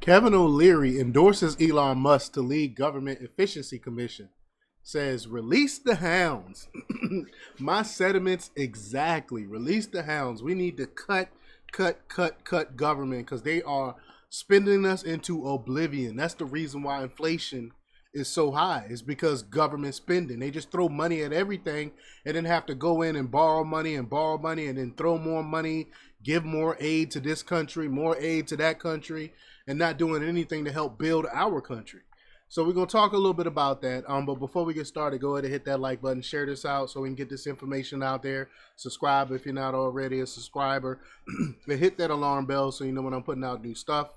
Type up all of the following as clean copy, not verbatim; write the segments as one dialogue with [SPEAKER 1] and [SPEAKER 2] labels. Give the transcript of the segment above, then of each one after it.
[SPEAKER 1] Kevin O'Leary endorses Elon Musk to lead Government Efficiency Commission. Says, release the hounds. My sentiments exactly. Release the hounds. We need to cut government because they are spending us into oblivion. That's the reason why inflation is so high. It's because government spending. They just throw money at everything and then have to go in and borrow money and then throw more money, give more aid to this country, more aid to that country, and not doing anything to help build our country. So we're going to talk a little bit about that. But before we get started, go ahead and hit that like button, share this out so we can get this information out there. Subscribe if you're not already a subscriber. And hit that alarm bell so you know when I'm putting out new stuff.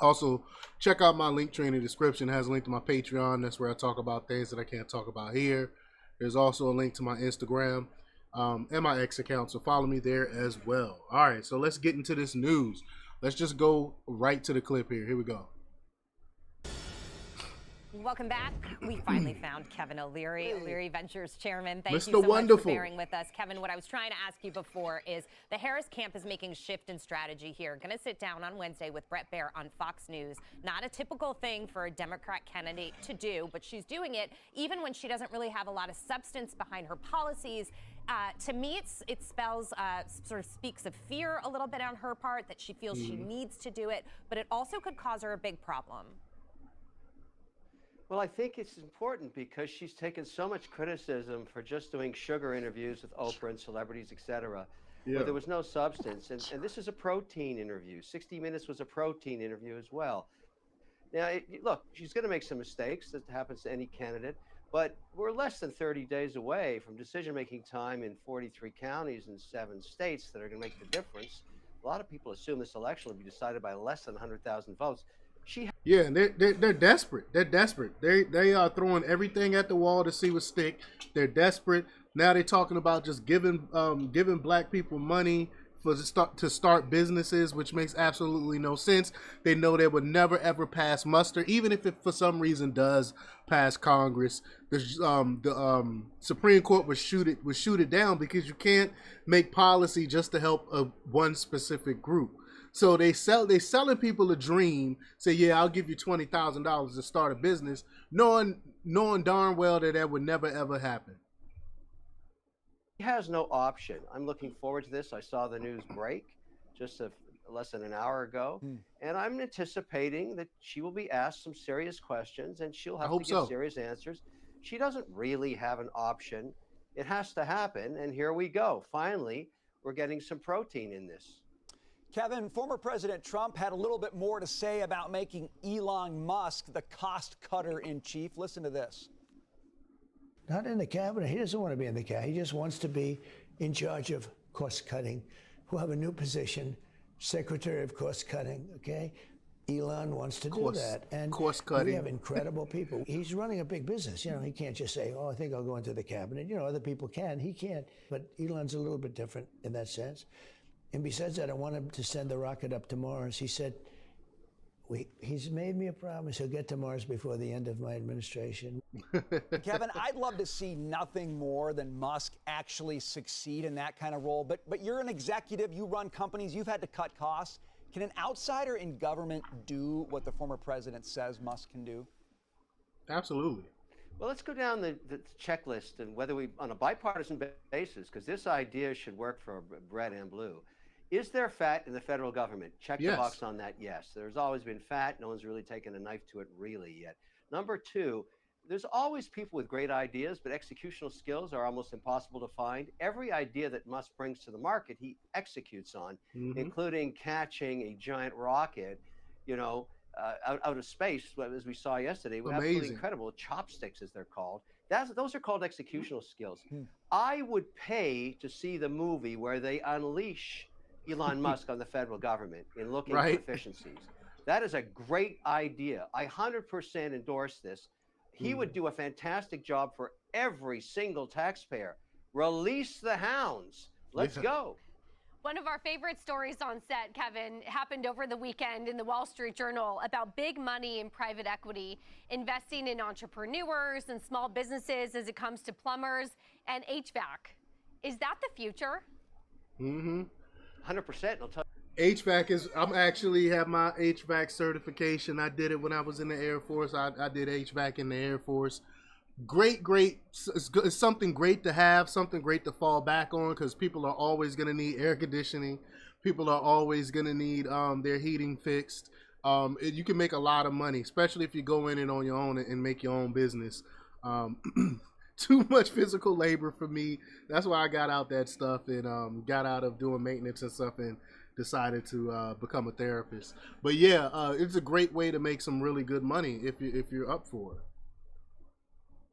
[SPEAKER 1] Also, check out my link tree in the description. It has a link to my Patreon. That's where I talk about things that I can't talk about here. There's also a link to my Instagram and my X account, so follow me there as well. All right, so let's get into this news. Let's just go right to the clip here. Here we go.
[SPEAKER 2] Welcome back. We finally found Kevin O'Leary, O'Leary Ventures chairman. Thank
[SPEAKER 1] Mr.
[SPEAKER 2] you so
[SPEAKER 1] Wonderful.
[SPEAKER 2] much for bearing with us. Kevin, what I was trying to ask you before is the Harris camp is making a shift in strategy here. Going to sit down on Wednesday with Bret Baier on Fox News. Not a typical thing for a Democrat candidate to do, but she's doing it even when she doesn't really have a lot of substance behind her policies. To me, it spells, sort of speaks of fear a little bit on her part, that she feels she needs to do it, but it also could cause her a big problem.
[SPEAKER 3] Well, I think it's important because she's taken so much criticism for just doing sugar interviews with Oprah and celebrities, etc., where there was no substance. And this is a protein interview. 60 Minutes was a protein interview as well. Now, look, she's going to make some mistakes. That happens to any candidate. But we're less than 30 days away from decision-making time in 43 counties in 7 states that are going to make the difference. A lot of people assume this election will be decided by less than 100,000 votes.
[SPEAKER 1] Yeah, and they're desperate. They're desperate. They are throwing everything at the wall to see what stick. They're desperate. Now they're talking about just giving black people money to start businesses, which makes absolutely no sense. They know they would never ever pass muster, even if it for some reason does pass Congress. The Supreme Court would shoot it down because you can't make policy just to help one specific group. So they selling people a dream. Say, yeah, I'll give you $20,000 to start a business, knowing darn well that would never ever happen.
[SPEAKER 3] He has no option. I'm looking forward to this. I saw the news break just less than an hour ago, and I'm anticipating that she will be asked some serious questions, and she'll have to give serious answers. She doesn't really have an option. It has to happen, and here we go. Finally, we're getting some protein in this.
[SPEAKER 4] Kevin, former President Trump had a little bit more to say about making Elon Musk the cost cutter in chief. Listen to this.
[SPEAKER 5] Not in the cabinet. He doesn't want to be in the cabinet. He just wants to be in charge of cost cutting. We'll have a new position, Secretary of Cost Cutting, okay? Elon wants to do that. And
[SPEAKER 1] cost cutting.
[SPEAKER 5] We have incredible people. He's running a big business. You know, he can't just say, oh, I think I'll go into the cabinet. You know, other people can. He can't. But Elon's a little bit different in that sense. And besides that, I want him to send the rocket up to Mars. He said, he's made me a promise he'll get to Mars before the end of my administration.
[SPEAKER 4] Kevin, I'd love to see nothing more than Musk actually succeed in that kind of role. But you're an executive. You run companies. You've had to cut costs. Can an outsider in government do what the former president says Musk can do?
[SPEAKER 1] Absolutely.
[SPEAKER 3] Well, let's go down the checklist and whether we, on a bipartisan basis, because this idea should work for red and blue. Is there fat in the federal government? Check the box on that, yes. There's always been fat. No one's really taken a knife to it really yet. Number 2, there's always people with great ideas, but executional skills are almost impossible to find. Every idea that Musk brings to the market, he executes on, including catching a giant rocket, you know, out of space, as we saw yesterday. Absolutely incredible. Chopsticks, as they're called. Those are called executional skills. I would pay to see the movie where they unleash Elon Musk on the federal government in looking for efficiencies. That is a great idea. I 100% endorse this. He would do a fantastic job for every single taxpayer. Release the hounds. Let's go.
[SPEAKER 6] One of our favorite stories on set, Kevin, happened over the weekend in the Wall Street Journal about big money in private equity investing in entrepreneurs and small businesses as it comes to plumbers and HVAC. Is that the future?
[SPEAKER 3] 100%. I'll tell
[SPEAKER 1] HVAC is. I'm actually have my HVAC certification. I did it when I was in the Air Force. I did HVAC in the Air Force. Great. It's something great to have, something great to fall back on because people are always going to need air conditioning. People are always going to need their heating fixed. You can make a lot of money, especially if you go in it on your own and make your own business. Too much physical labor for me. That's why I got out that stuff and got out of doing maintenance and stuff and decided to become a therapist. But yeah, it's a great way to make some really good money if you're up for it.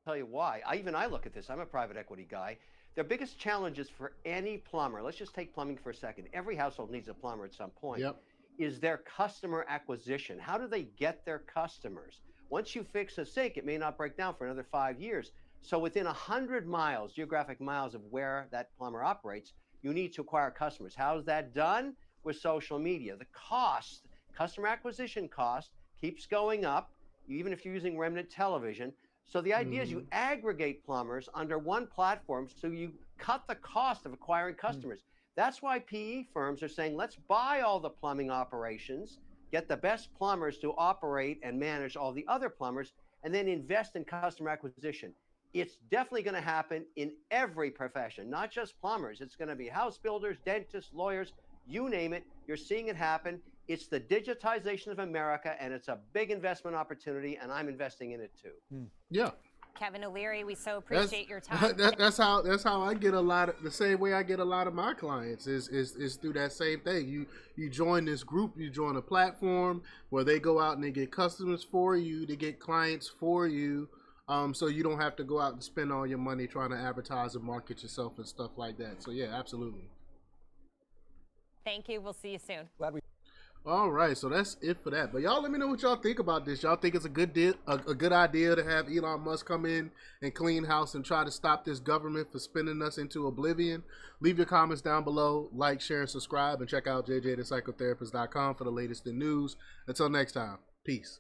[SPEAKER 3] Tell you why. I look at this. I'm a private equity guy. Their biggest challenges for any plumber, let's just take plumbing for a second. Every household needs a plumber at some point.
[SPEAKER 1] Yep.
[SPEAKER 3] Is their customer acquisition. How do they get their customers? Once you fix a sink, it may not break down for another 5 years. So within 100 miles, geographic miles of where that plumber operates, you need to acquire customers. How is that done? With social media. The cost, customer acquisition cost, keeps going up, even if you're using remnant television. So the idea is you aggregate plumbers under one platform so you cut the cost of acquiring customers. That's why PE firms are saying, let's buy all the plumbing operations, get the best plumbers to operate and manage all the other plumbers, and then invest in customer acquisition. It's definitely going to happen in every profession, not just plumbers. It's going to be house builders, dentists, lawyers, you name it. You're seeing it happen. It's the digitization of America, and it's a big investment opportunity, and I'm investing in it too.
[SPEAKER 1] Yeah.
[SPEAKER 2] Kevin O'Leary, we so appreciate your time.
[SPEAKER 1] That's how I get a lot of the same way I get a lot of my clients is through that same thing. You join this group, you join a platform where they go out and they get customers for you, they get clients for you. So you don't have to go out and spend all your money trying to advertise and market yourself and stuff like that. So yeah, absolutely.
[SPEAKER 2] Thank you. We'll see you soon.
[SPEAKER 1] All right, so that's it for that. But y'all let me know what y'all think about this. Y'all think it's a good idea to have Elon Musk come in and clean house and try to stop this government for spinning us into oblivion? Leave your comments down below. Like, share, and subscribe. And check out jjthepsychotherapist.com for the latest in news. Until next time, peace.